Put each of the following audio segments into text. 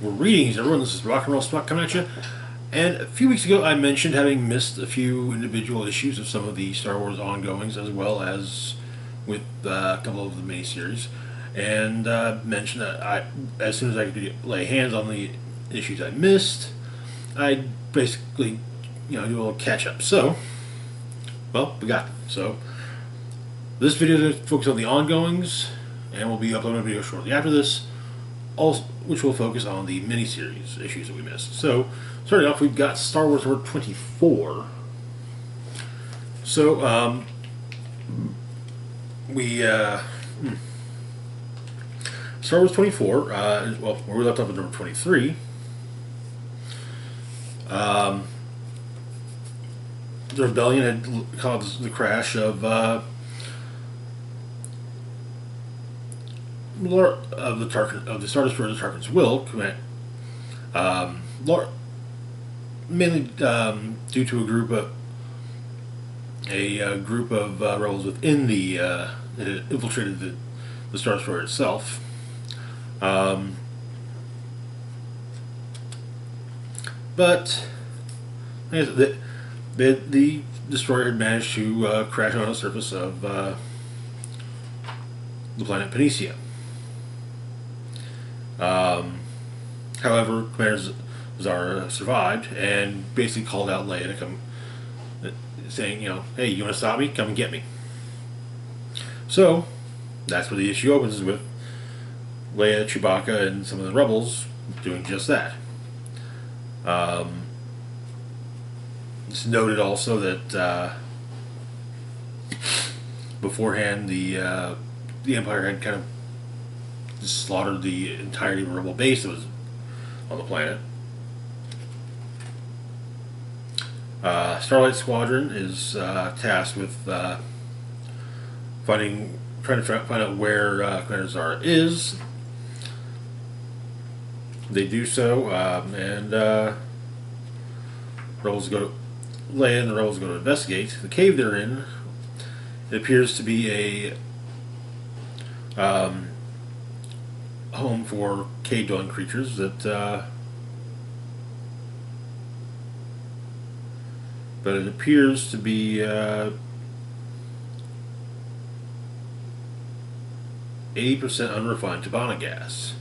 Greetings, everyone. This is Rock and Roll Smock coming at you. And a few weeks ago, I mentioned having missed a few individual issues of some of the Star Wars ongoings, as well as with a couple of the miniseries, and mentioned that as soon as I could lay hands on the issues I missed, I'd basically, do a little catch up. So, well, we got them. So, this video is going to focus on the ongoings, and we'll be uploading a video shortly after this, which will focus on the miniseries issues that we missed. So, starting off, we've got Star Wars number 24. So, Star Wars 24, well, where we left off at number 23, the rebellion had caused the crash of the Star Destroyer, the Tarkin's Will, mainly due to a group of rebels within that had infiltrated the Star Destroyer itself. But the destroyer had managed to crash on the surface of the planet Panacea. However, Commander Zara survived and basically called out Leia to come, saying, hey, you want to stop me? Come and get me. So, that's where the issue opens, is with Leia, Chewbacca, and some of the rebels doing just that. It's noted also that beforehand the Empire had kind of slaughtered the entirety of a rebel base that was on the planet. Starlight Squadron is tasked with trying to find out where Commander Zara is. They do so, and Leia and the rebels go to investigate the cave they're in. It appears to be a home for cave-dwelling creatures that, but it appears to be 80% unrefined Tabana gas,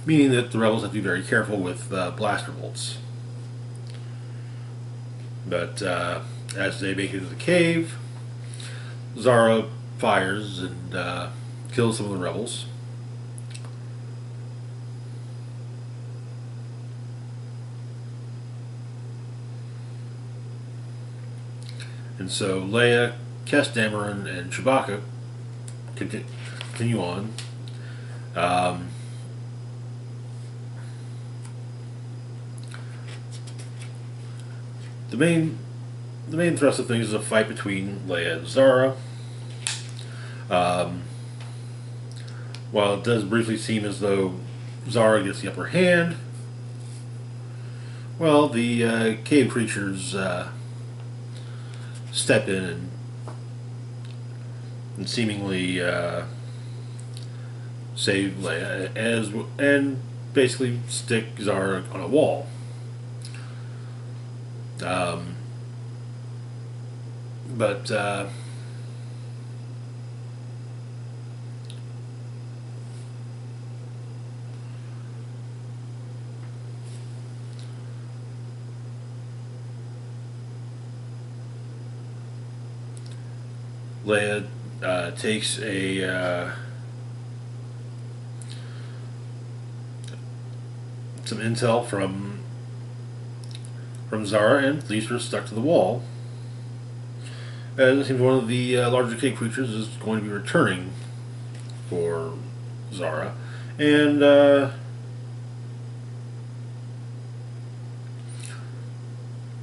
meaning that the rebels have to be very careful with blaster bolts. But as they make it to the cave, Zara fires and kills some of the rebels. And so Leia, Kes Dameron, and Chewbacca continue on. The main thrust of things is a fight between Leia and Zara. While it does briefly seem as though Zara gets the upper hand, well, the cave creatures step in and seemingly save Leia and basically stick Zara on a wall. But Leia takes some intel from Zara and leaves her stuck to the wall. And it seems one of the larger cave creatures is going to be returning for Zara, and the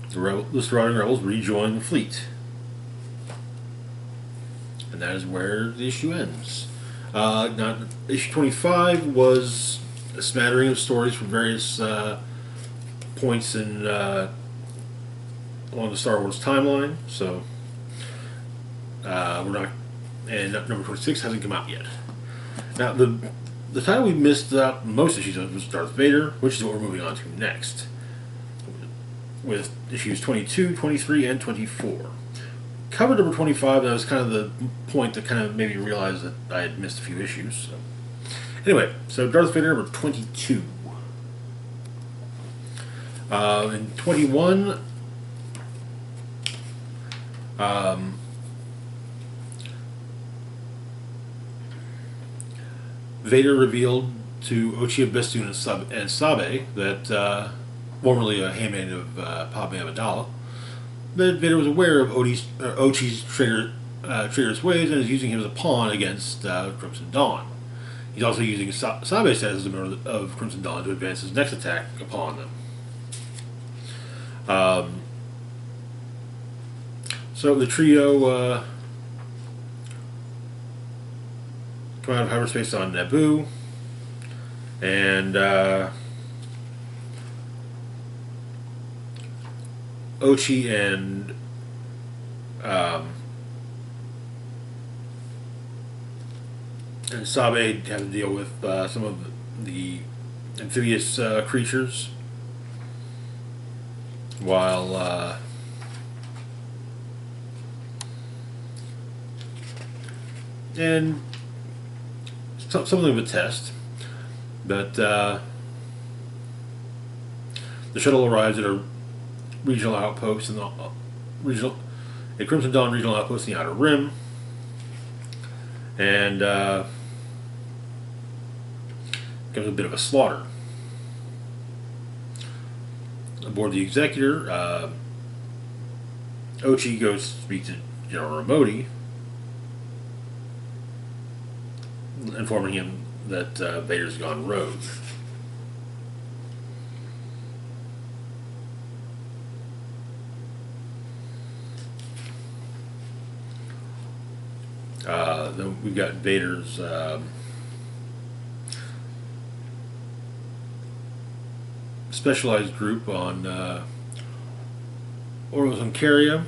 surrounding rebels rejoin the fleet. And that is where the issue ends. Now, issue 25 was a smattering of stories from various points in along the Star Wars timeline. So we're not, and number 26 hasn't come out yet. Now, the the title we missed out most issues of was Darth Vader, which is what we're moving on to next, with issues 22, 23, and 24. Cover number 25, that was kind of the point that kind of made me realize that I had missed a few issues. So. Anyway, so Darth Vader number 22. In 21, Vader revealed to Ochi of Bestun and Sabe that, formerly a handmaid of Padme Amidala, that Vader was aware of Ochi's traitorous ways and is using him as a pawn against Crimson Dawn. He's also using Sabe's status as a member of Crimson Dawn to advance his next attack upon them. So the trio come out of hyperspace on Naboo, and Ochi and Sabe have to deal with some of the amphibious creatures, while and something of a test, but the shuttle arrives at a regional outpost in the a Crimson Dawn regional outpost in the Outer Rim, and becomes a bit of a slaughter. Aboard the Executor, Ochi goes to speak to General Ramodi, informing him that Vader's gone rogue. Then we've got Vader's specialized group on Orlos and Caria,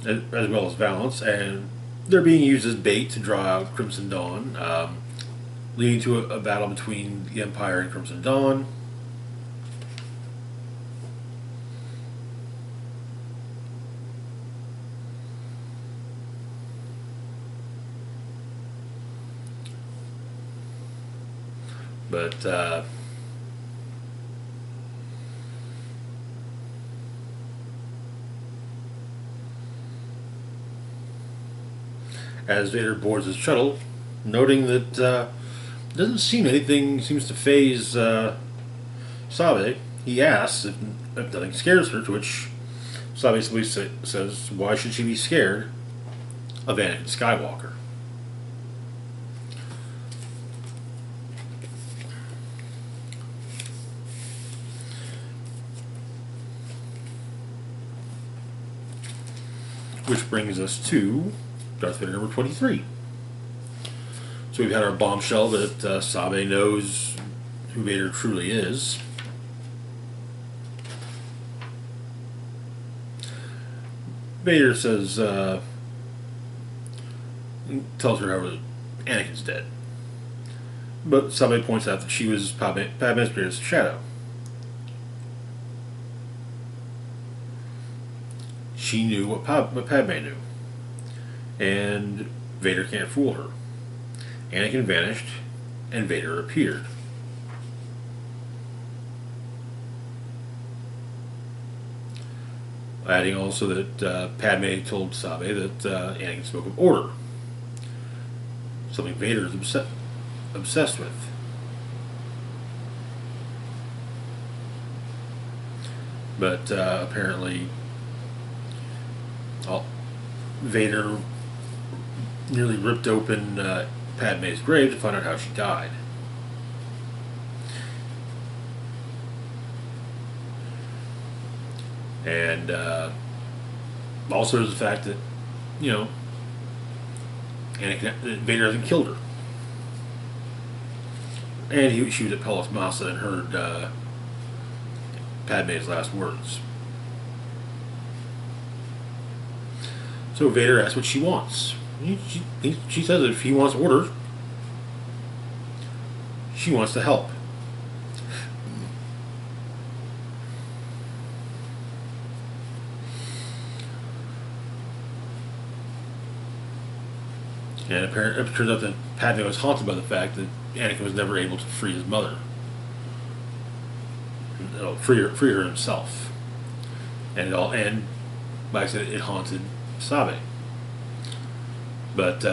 as well as Valance, and they're being used as bait to draw out Crimson Dawn, leading to a battle between the Empire and Crimson Dawn. But as Vader boards his shuttle, noting that doesn't seem anything seems to faze Sabe, he asks if nothing scares her, to which Sabe simply says, why should she be scared of Anakin Skywalker? Which brings us to Darth Vader number 23. So we've had our bombshell that Sabe knows who Vader truly is. Vader says, tells her how Anakin's dead. But Sabe points out that she was Padme's greatest shadow. She knew what Padme knew. And Vader can't fool her. Anakin vanished, and Vader appeared. Adding also that Padme told Sabe that Anakin spoke of order. Something Vader is obsessed with. But apparently Vader nearly ripped open Padme's grave to find out how she died. And also there's the fact that, Vader hasn't killed her. And she was at Pelos Massa and heard Padme's last words. So Vader asks what she wants. She says that if he wants order, she wants to help. And it turns out that Padme was haunted by the fact that Anakin was never able to free his mother. Free her himself. And like I said, it haunted Sabe. But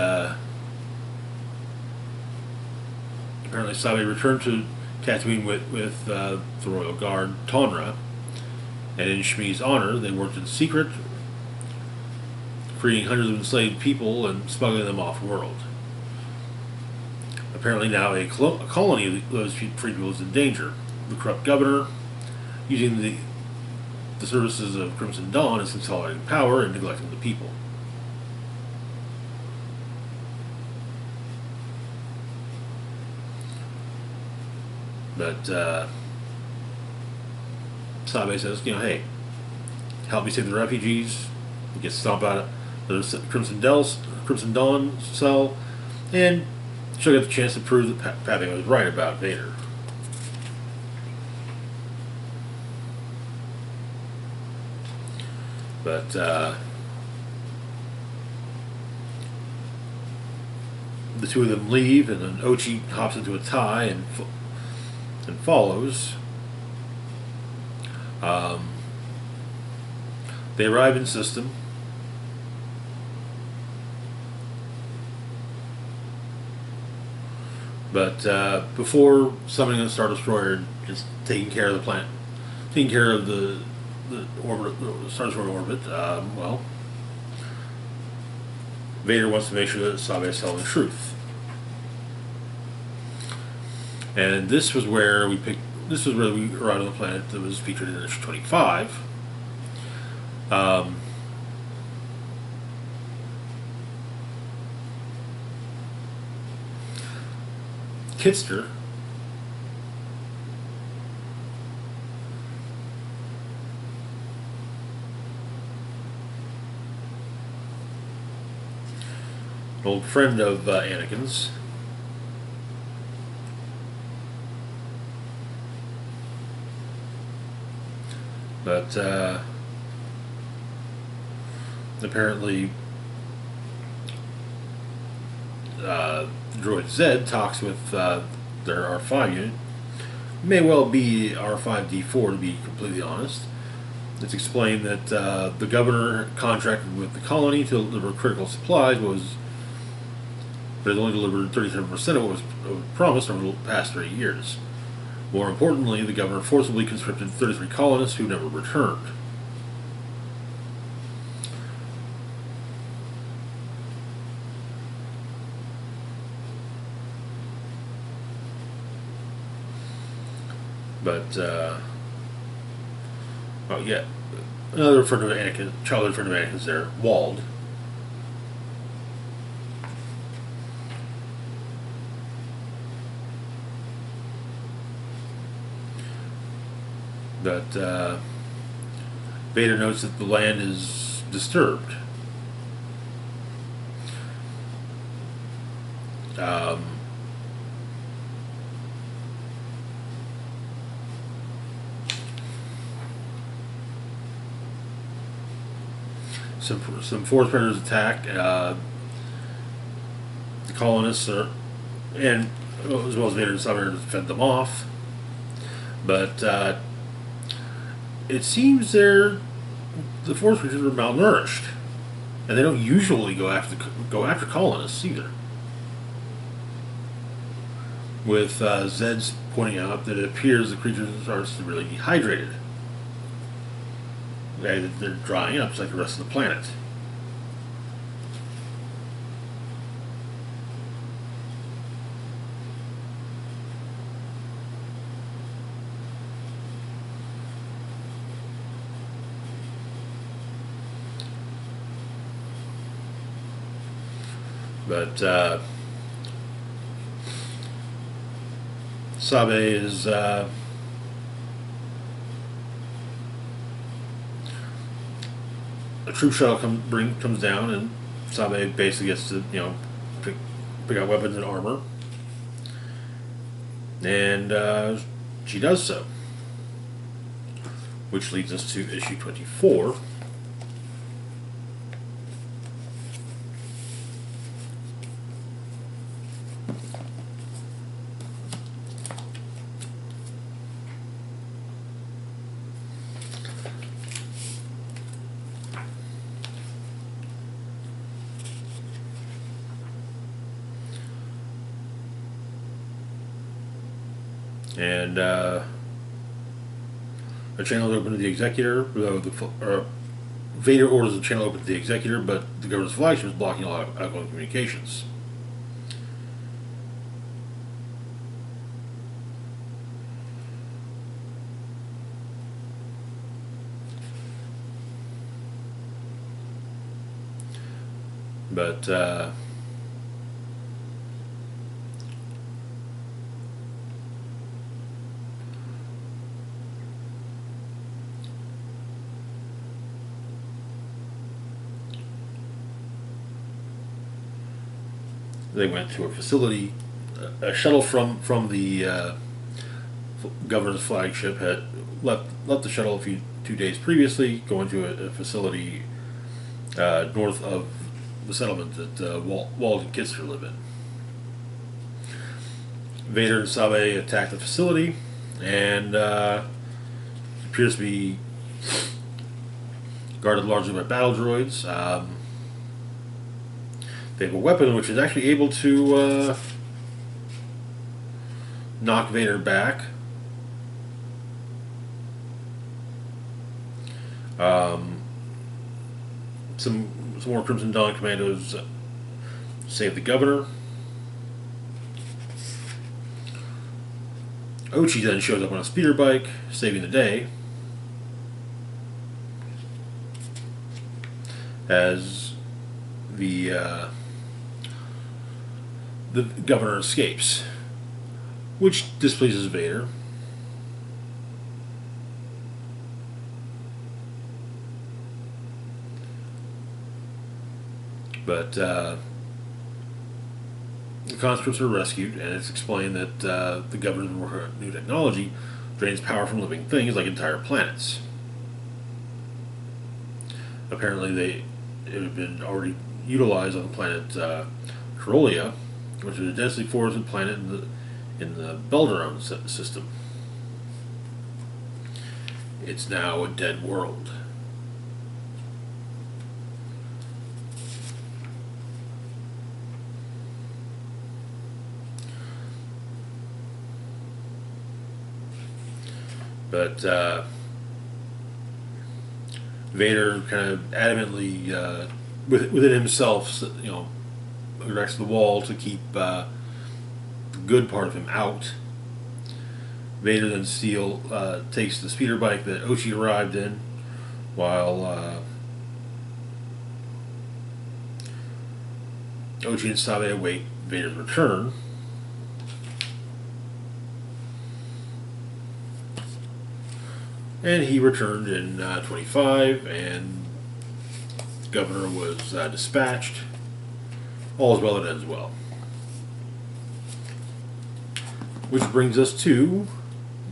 apparently Sabe returned to Tatooine with the royal guard, Tonra, and in Shmi's honor, they worked in secret, freeing hundreds of enslaved people and smuggling them off-world. Apparently now a colony of those free people is in danger. The corrupt governor, using the services of Crimson Dawn, is consolidating power and neglecting the people. But Sabe says, hey, help me save the refugees. He gets stomped out of the Crimson Dawn cell, and she'll get the chance to prove that Padme was right about Vader. But the two of them leave, and then Ochi hops into a tie and follows. They arrive in system. But before summoning the Star Destroyer and just taking care of the planet, taking care of the orbit, the Star Destroyer orbit, Vader wants to make sure that Sabe is telling the truth. And this was where we arrived on the planet that was featured in issue 25. Kitster an old friend of Anakin's, but apparently droid Zed talks with their R5 unit. May well be R5D4, to be completely honest. It's explained that the governor contracted with the colony to deliver critical supplies, but has only delivered 37% of what was promised over the past 3 years. More importantly, the governor forcibly conscripted 33 colonists who never returned. But, another friend of Anakin, childhood friend of Anakin's there, Wald. But Vader notes that the land is disturbed. Some Force Predators attack the colonists, and as well as Vader and Sabe fend them off. But it seems the Force Predators are malnourished, and they don't usually go after colonists either. With Zed's pointing out that it appears the creatures are severely dehydrated. They're drying up just like the rest of the planet. But Sabe is a troop shuttle comes down, and Sabe basically gets to pick out weapons and armor. And she does so. Which leads us to issue 24. And a channel is open to the Executor. Vader orders the channel open to the Executor, but the governor's flagship is blocking all outgoing communications. But they went to a facility. A shuttle from the governor's flagship had left the shuttle 2 days previously, going to a facility north of the settlement that Wald and Kitster live in. Vader and Sabe attack the facility, and appears to be guarded largely by battle droids. They have a weapon which is actually able to knock Vader back. Some more Crimson Dawn commandos save the governor. Ochi then shows up on a speeder bike, saving the day, as the governor escapes, which displeases Vader. But the conscripts are rescued, and it's explained that the governor's work on new technology drains power from living things like entire planets. Apparently, it had been already utilized on the planet Corollia, which is a densely forested planet in the Belderon system. It's now a dead world. But Vader kind of adamantly, within himself, erects the wall to keep the good part of him out. Vader then takes the speeder bike that Ochi arrived in, while Ochi and Sabe await Vader's return. And he returned in 25, and the governor was dispatched. All is well that ends well. Which brings us to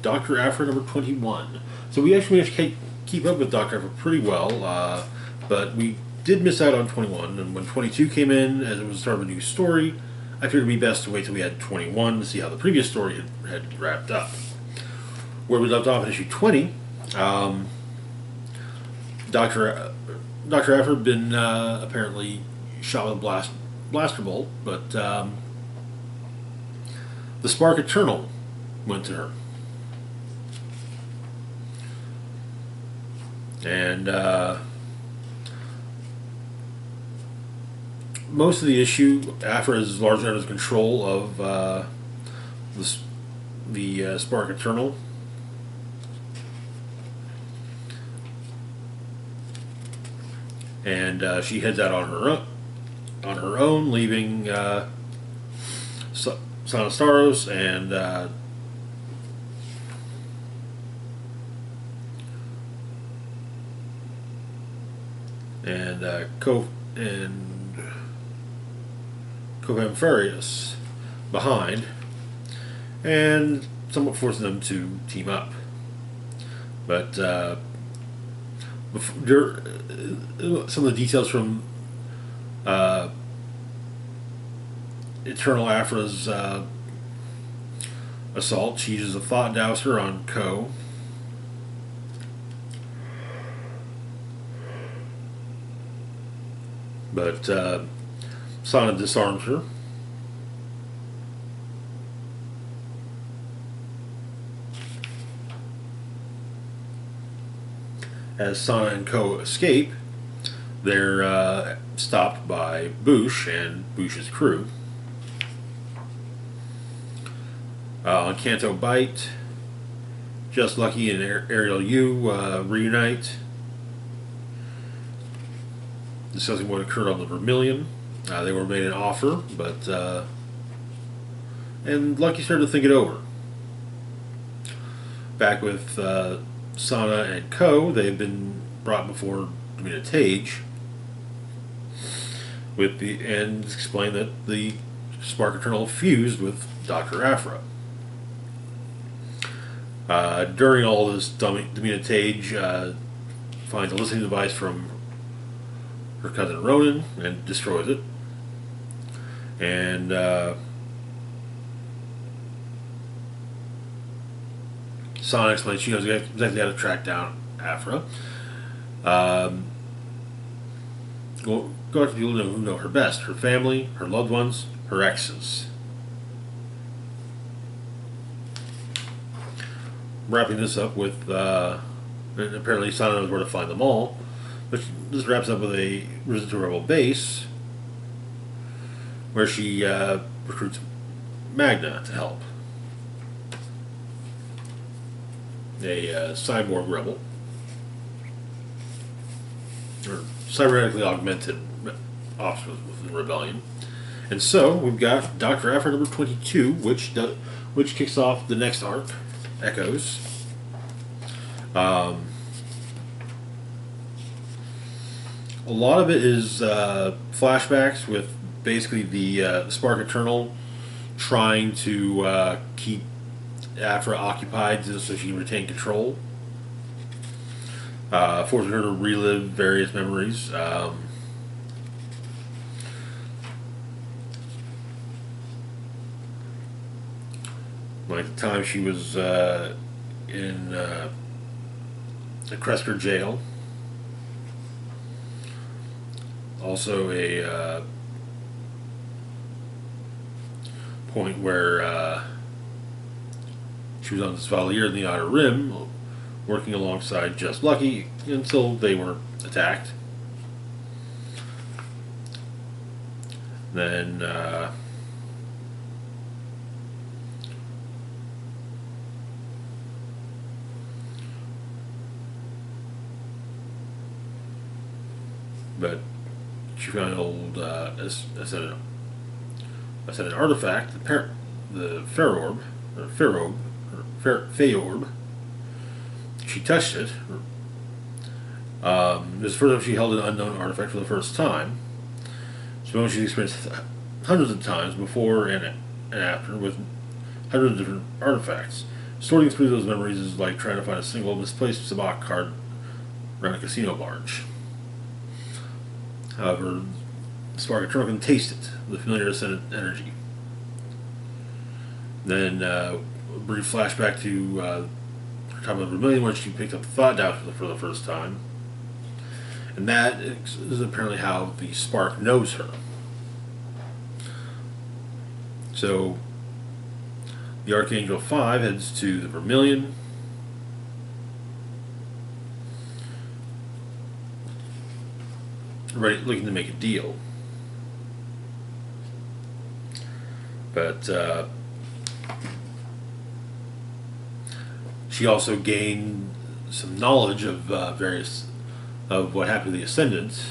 Dr. Aphra number 21. So we actually managed to keep up with Dr. Aphra pretty well, but we did miss out on 21, and when 22 came in, as it was the start of a new story, I figured it would be best to wait till we had 21 to see how the previous story had wrapped up. Where we left off in issue 20, Dr. Aphra had been apparently shot with a blaster bolt, but the Spark Eternal went to her. And most of the issue, Aphra is largely under the control of the Spark Eternal. And she heads out on her own, leaving Sanastaros and Covamfarius behind, and somewhat forcing them to team up. But some of the details from Eternal Afra's assault. She uses a thought dowser on Ko. But Sana disarms her. As Sana and Ko escape, they're stopped by Bush and Bush's crew. On Canto Bight, Just Lucky and Ariel Yu reunite, discussing what occurred on the Vermilion. They were made an offer, but and Lucky started to think it over. Back with Sana and Ko, they've been brought before Domina Tage, and explained that the Spark Eternal fused with Dr. Aphra. During all this, Domina Tage finds a listening device from her cousin Ronan and destroys it. And Sana explains she knows exactly how to track down Aphra. Go after people who know her best: her family, her loved ones, her exes. Wrapping this up with, apparently Sana knows where to find them all, but this wraps up with a visit to Rebel base, where she recruits Magna to help. A cyborg rebel, or cybernetically augmented officer within the rebellion. And so we've got Dr. Aphra number 22, which kicks off the next arc, Echoes. A lot of it is flashbacks with basically the Spark Eternal trying to keep Aphra occupied so she can retain control, forcing her to relive various memories. Like the time she was in the Kresker jail. Also a point where she was on this Valier in the Outer Rim, working alongside Just Lucky until they were attacked. Then but she found an old an artifact, the Faorb, Faorb. She touched it. It was the first time she held an unknown artifact for the first time. So she's experienced hundreds of times before and after with hundreds of different artifacts. Sorting through those memories is like trying to find a single misplaced sabacc card around a casino barge. However, Spark Eternal can taste it, the familiar ascendant energy. Then a brief flashback to her time of the Vermilion, where she picked up the Thought Dowser for the first time. And that is apparently how the Spark knows her. So, the Archangel 5 heads to the Vermilion. Ready, looking to make a deal. But she also gained some knowledge of of what happened to the Ascendants.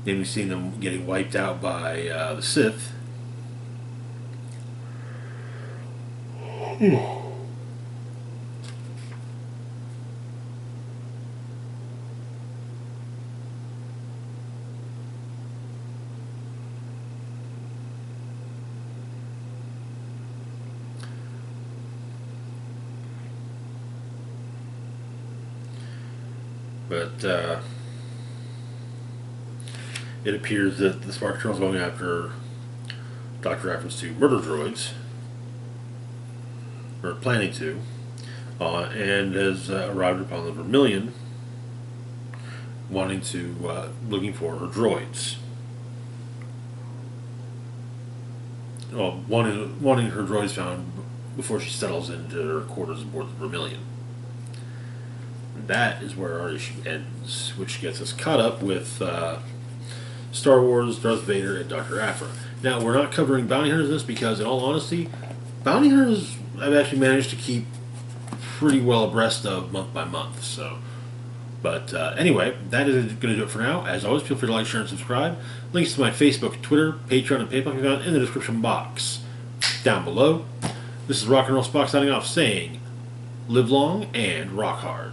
Namely, seeing them getting wiped out by the Sith. But it appears that the Smart Colonel is going after Dr. Aphra's two murder droids, or planning to, and has arrived upon the Vermilion, looking for her droids. Well, wanting her droids found before she settles into her quarters aboard the Vermilion. And that is where our issue ends, which gets us caught up with Star Wars, Darth Vader, and Dr. Aphra. Now, we're not covering bounty hunters in this because, in all honesty, bounty hunters I've actually managed to keep pretty well abreast of month by month. But anyway, that is going to do it for now. As always, feel free to like, share, and subscribe. Links to my Facebook, Twitter, Patreon, and PayPal account in the description box down below. This is Rock and Roll Spock signing off, saying, live long and rock hard.